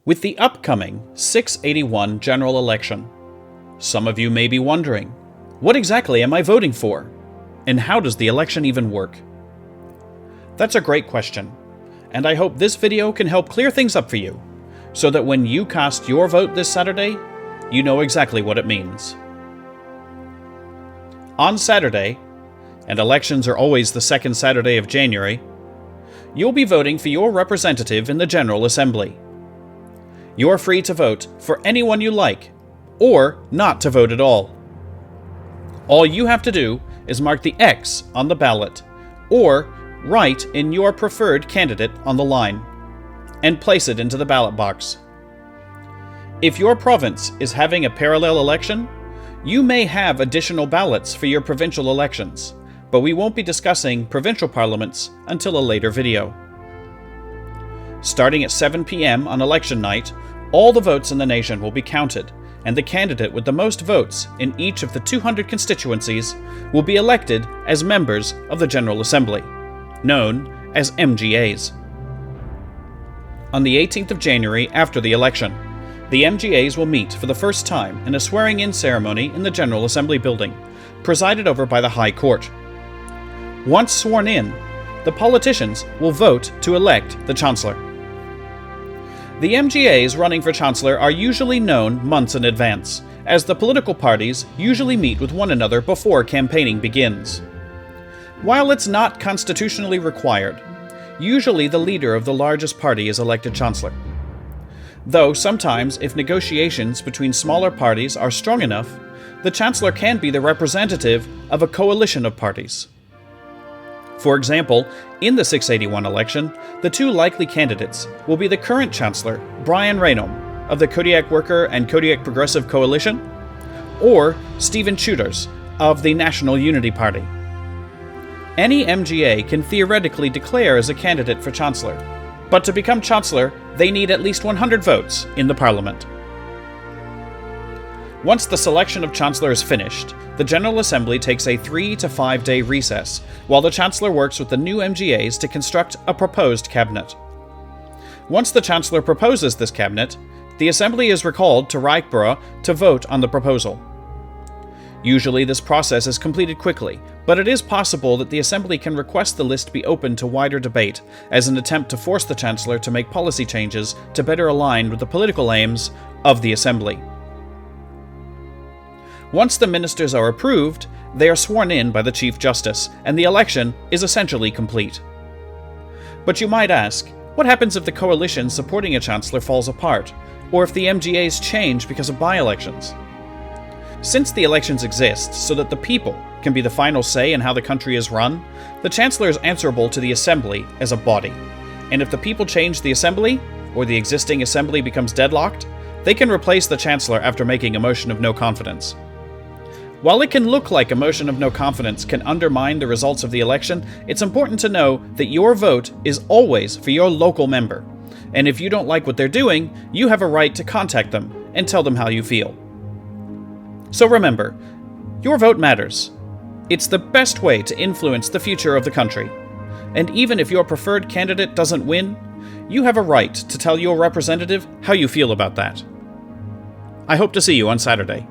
With the upcoming 681 general election, some of you may be wondering, what exactly am I voting for? And how does the election even work? That's a great question, and I hope this video can help clear things up for you, so that when you cast your vote this Saturday, you know exactly what it means. On Saturday, and elections are always the second Saturday of January, you'll be voting for your representative in the General Assembly. You're free to vote for anyone you like, or not to vote at all. All you have to do is mark the X on the ballot, or write in your preferred candidate on the line, and place it into the ballot box. If your province is having a parallel election, you may have additional ballots for your provincial elections, but we won't be discussing provincial parliaments until a later video. Starting at 7 p.m. on election night, all the votes in the nation will be counted, and the candidate with the most votes in each of the 200 constituencies will be elected as members of the General Assembly, known as MGAs. On the 18th of January after the election, the MGAs will meet for the first time in a swearing-in ceremony in the General Assembly building, presided over by the High Court. Once sworn in, the politicians will vote to elect the Chancellor. The MGAs running for Chancellor are usually known months in advance, as the political parties usually meet with one another before campaigning begins. While it's not constitutionally required, usually the leader of the largest party is elected Chancellor. Though sometimes, if negotiations between smaller parties are strong enough, the Chancellor can be the representative of a coalition of parties. For example, in the 681 election, the two likely candidates will be the current Chancellor, Brian Raynham, of the Kodiak Worker and Kodiak Progressive Coalition, or Stephen Chuders, of the National Unity Party. Any MGA can theoretically declare as a candidate for Chancellor, but to become Chancellor, they need at least 100 votes in the Parliament. Once the selection of Chancellor is finished, the General Assembly takes a 3 to 5 day recess, while the Chancellor works with the new MGAs to construct a proposed cabinet. Once the Chancellor proposes this cabinet, the Assembly is recalled to Reichsborough to vote on the proposal. Usually this process is completed quickly, but it is possible that the Assembly can request the list be open to wider debate as an attempt to force the Chancellor to make policy changes to better align with the political aims of the Assembly. Once the ministers are approved, they are sworn in by the Chief Justice, and the election is essentially complete. But you might ask, what happens if the coalition supporting a Chancellor falls apart, or if the MGAs change because of by-elections? Since the elections exist so that the people can be the final say in how the country is run, the Chancellor is answerable to the Assembly as a body. And if the people change the Assembly, or the existing Assembly becomes deadlocked, they can replace the Chancellor after making a motion of no confidence. While it can look like a motion of no confidence can undermine the results of the election, it's important to know that your vote is always for your local member. And if you don't like what they're doing, you have a right to contact them and tell them how you feel. So remember, your vote matters. It's the best way to influence the future of the country. And even if your preferred candidate doesn't win, you have a right to tell your representative how you feel about that. I hope to see you on Saturday.